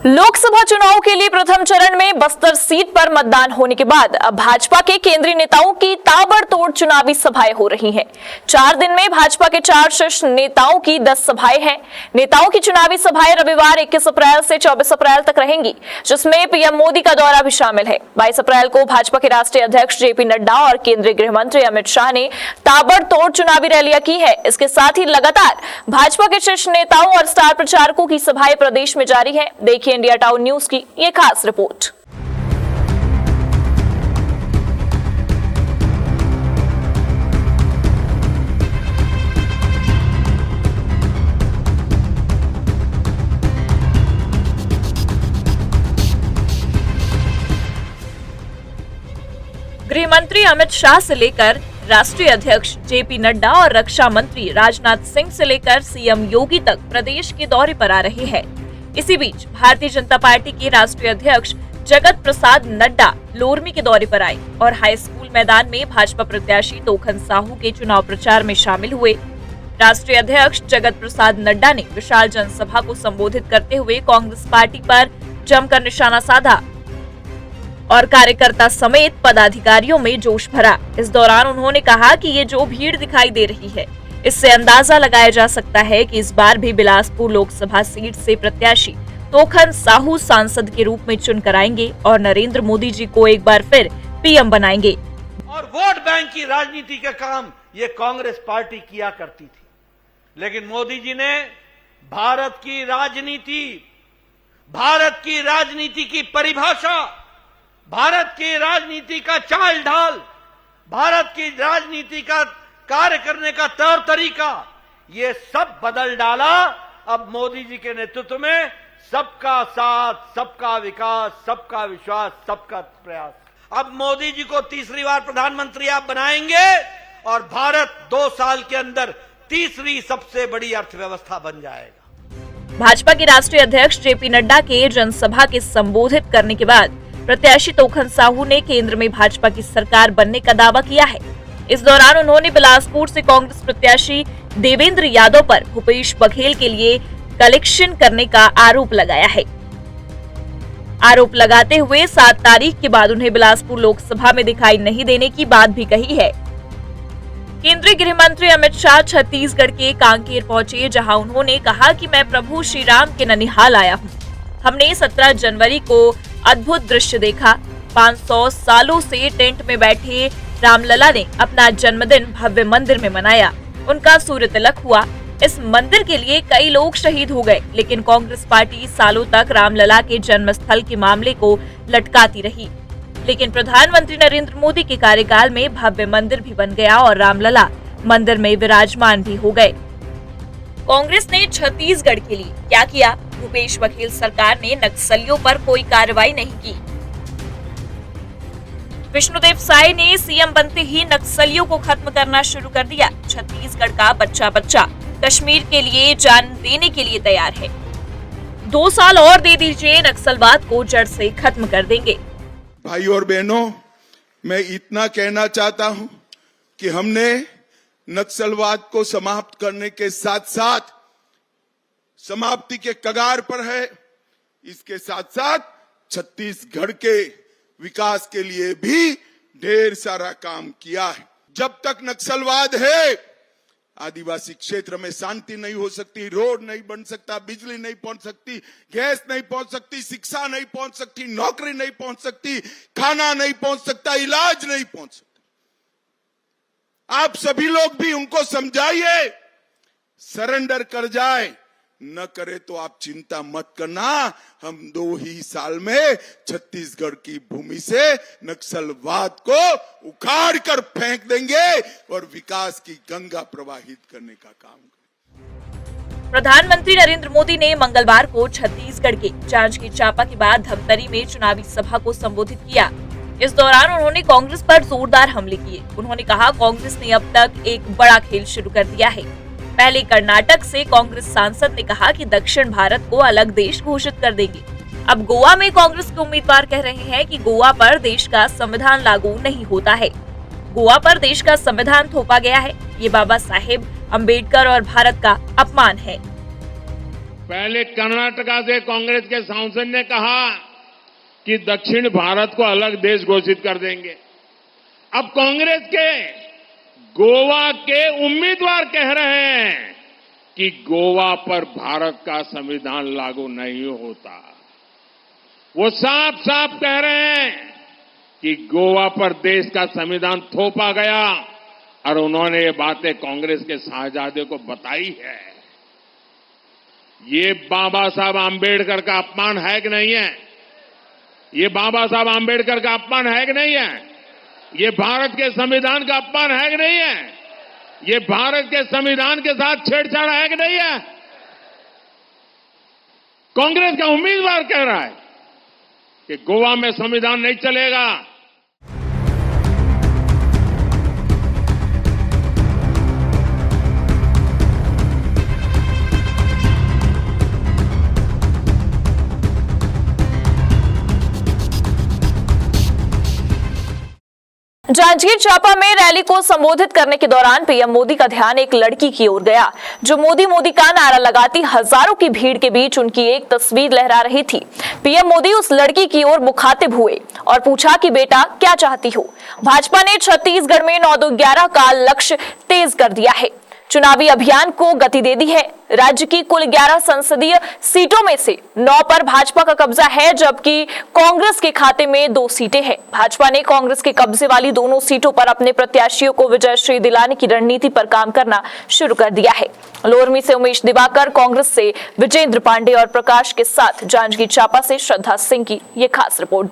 लोकसभा चुनाव के लिए प्रथम चरण में बस्तर सीट पर मतदान होने के बाद अब भाजपा के केंद्रीय नेताओं की ताबड़तोड़ चुनावी सभाएं हो रही हैं। 4 दिन में भाजपा के 4 शीर्ष नेताओं की 10 सभाएं हैं। नेताओं की चुनावी सभाएं रविवार 21 अप्रैल से 24 अप्रैल तक रहेंगी, जिसमें पीएम मोदी का दौरा भी शामिल है। 22 अप्रैल को भाजपा के राष्ट्रीय अध्यक्ष जेपी नड्डा और केंद्रीय गृह मंत्री अमित शाह ने ताबड़तोड़ चुनावी रैलियां की है। इसके साथ ही लगातार भाजपा के शीर्ष नेताओं और स्टार प्रचारकों की सभाएं प्रदेश में जारी है। देखिए इंडिया टाउन न्यूज की ये खास रिपोर्ट। गृह मंत्री अमित शाह से लेकर राष्ट्रीय अध्यक्ष जेपी नड्डा और रक्षा मंत्री राजनाथ सिंह से लेकर सीएम योगी तक प्रदेश के दौरे पर आ रहे हैं। इसी बीच भारतीय जनता पार्टी के राष्ट्रीय अध्यक्ष जगत प्रसाद नड्डा लोरमी के दौरे पर आए और हाई स्कूल मैदान में भाजपा प्रत्याशी तोखन साहू के चुनाव प्रचार में शामिल हुए। राष्ट्रीय अध्यक्ष जगत प्रसाद नड्डा ने विशाल जनसभा को संबोधित करते हुए कांग्रेस पार्टी पर जमकर निशाना साधा और कार्यकर्ता समेत पदाधिकारियों में जोश भरा। इस दौरान उन्होंने कहा कि ये जो भीड़ दिखाई दे रही है, इससे अंदाजा लगाया जा सकता है कि इस बार भी बिलासपुर लोकसभा सीट से प्रत्याशी तोखन साहू सांसद के रूप में चुनकर आएंगे और नरेंद्र मोदी जी को एक बार फिर पीएम बनाएंगे। और वोट बैंक की राजनीति का काम ये कांग्रेस पार्टी किया करती थी, लेकिन मोदी जी ने भारत की राजनीति की परिभाषा, भारत की राजनीति का चाल ढाल, भारत की राजनीति का कार्य करने का तौर तरीका, ये सब बदल डाला। अब मोदी जी के नेतृत्व में सबका साथ, सबका विकास, सबका विश्वास, सबका प्रयास। अब मोदी जी को तीसरी बार प्रधानमंत्री आप बनाएंगे और भारत 2 साल के अंदर तीसरी सबसे बड़ी अर्थव्यवस्था बन जाएगा। भाजपा के राष्ट्रीय अध्यक्ष जेपी नड्डा के जनसभा के संबोधित करने के बाद प्रत्याशी तोखन साहू ने केंद्र में भाजपा की सरकार बनने का दावा किया है। इस दौरान उन्होंने बिलासपुर से कांग्रेस प्रत्याशी देवेंद्र यादव पर भूपेश बघेल के लिए कलेक्शन करने का आरोप लगाया है। आरोप लगाते हुए 7 तारीख के बाद उन्हें बिलासपुर लोकसभा में दिखाई नहीं देने की बात भी कही है। केंद्रीय गृह मंत्री अमित शाह छत्तीसगढ़ के कांकेर पहुंचे, जहां उन्होंने कहा कि मैं प्रभु श्री राम के ननिहाल आया हूं। हमने 17 जनवरी को अद्भुत दृश्य देखा। 500 सालों से टेंट में बैठे रामलला ने अपना जन्मदिन भव्य मंदिर में मनाया। उनका सूर्य तिलक हुआ। इस मंदिर के लिए कई लोग शहीद हो गए, लेकिन कांग्रेस पार्टी सालों तक रामलला के जन्म स्थल के मामले को लटकाती रही। लेकिन प्रधानमंत्री नरेंद्र मोदी के कार्यकाल में भव्य मंदिर भी बन गया और रामलला मंदिर में विराजमान भी हो गए। कांग्रेस ने छत्तीसगढ़ के लिए क्या किया? भूपेश बघेल सरकार ने नक्सलियों पर कोई कार्रवाई नहीं की। विष्णुदेव साय ने सीएम बनते ही नक्सलियों को खत्म करना शुरू कर दिया। छत्तीसगढ़ का बच्चा बच्चा कश्मीर के लिए जान देने के लिए तैयार है। 2 साल और दे दीजिए, नक्सलवाद को जड़ से खत्म कर देंगे। भाई और बहनों, मैं इतना कहना चाहता हूं कि हमने नक्सलवाद को समाप्त करने के साथ साथ समाप्ति के कगार पर है। इसके साथ साथ छत्तीसगढ़ के विकास के लिए भी ढेर सारा काम किया है। जब तक नक्सलवाद है, आदिवासी क्षेत्र में शांति नहीं हो सकती, रोड नहीं बन सकता, बिजली नहीं पहुंच सकती, गैस नहीं पहुंच सकती, शिक्षा नहीं पहुंच सकती, नौकरी नहीं पहुंच सकती, खाना नहीं पहुंच सकता, इलाज नहीं पहुंच सकता। आप सभी लोग भी उनको समझाइए, सरेंडर कर जाए। न करे तो आप चिंता मत करना, हम 2 ही साल में छत्तीसगढ़ की भूमि से नक्सलवाद को उखाड़ कर फेंक देंगे और विकास की गंगा प्रवाहित करने का काम करेंगे। प्रधानमंत्री नरेंद्र मोदी ने मंगलवार को छत्तीसगढ़ के जांजगीर चांपा के बाद धमतरी में चुनावी सभा को संबोधित किया। इस दौरान उन्होंने कांग्रेस पर जोरदार हमले किए। उन्होंने कहा, कांग्रेस ने अब तक एक बड़ा खेल शुरू कर दिया है। पहले कर्नाटक से कांग्रेस सांसद ने कहा कि दक्षिण भारत को अलग देश घोषित कर देंगे। अब गोवा में कांग्रेस के उम्मीदवार कह रहे हैं कि गोवा पर देश का संविधान लागू नहीं होता है। गोवा पर देश का संविधान थोपा गया है। ये बाबा साहेब अम्बेडकर और भारत का अपमान है। पहले कर्नाटका से कांग्रेस के सांसद ने कहा कि दक्षिण भारत को अलग देश घोषित कर देंगे। अब कांग्रेस के गोवा के उम्मीदवार कह रहे हैं कि गोवा पर भारत का संविधान लागू नहीं होता। वो साफ साफ कह रहे हैं कि गोवा पर देश का संविधान थोपा गया और उन्होंने ये बातें कांग्रेस के साहबजादे को बताई है। ये बाबा साहब आंबेडकर का अपमान है कि नहीं है? ये बाबा साहब आंबेडकर का अपमान है कि नहीं है? ये भारत के संविधान का अपमान है कि नहीं है? ये भारत के संविधान के साथ छेड़छाड़ है कि नहीं है? कांग्रेस का उम्मीदवार कह रहा है कि गोवा में संविधान नहीं चलेगा। जांजगीर चांपा में रैली को संबोधित करने के दौरान पीएम मोदी का ध्यान एक लड़की की ओर गया, जो मोदी मोदी का नारा लगाती हजारों की भीड़ के बीच उनकी एक तस्वीर लहरा रही थी। पीएम मोदी उस लड़की की ओर मुखातिब हुए और पूछा कि बेटा क्या चाहती हो। भाजपा ने छत्तीसगढ़ में 9-11 का लक्ष्य तेज कर दिया है, चुनावी अभियान को गति दे दी है। राज्य की कुल 11 संसदीय सीटों में से 9 पर भाजपा का कब्जा है, जबकि कांग्रेस के खाते में 2 सीटें हैं। भाजपा ने कांग्रेस के कब्जे वाली दोनों सीटों पर अपने प्रत्याशियों को विजयश्री दिलाने की रणनीति पर काम करना शुरू कर दिया है। लोरमी से उमेश दिवाकर, कांग्रेस से विजेंद्र पांडे और प्रकाश के साथ जांजगीर चांपा से श्रद्धा सिंह की ये खास रिपोर्ट।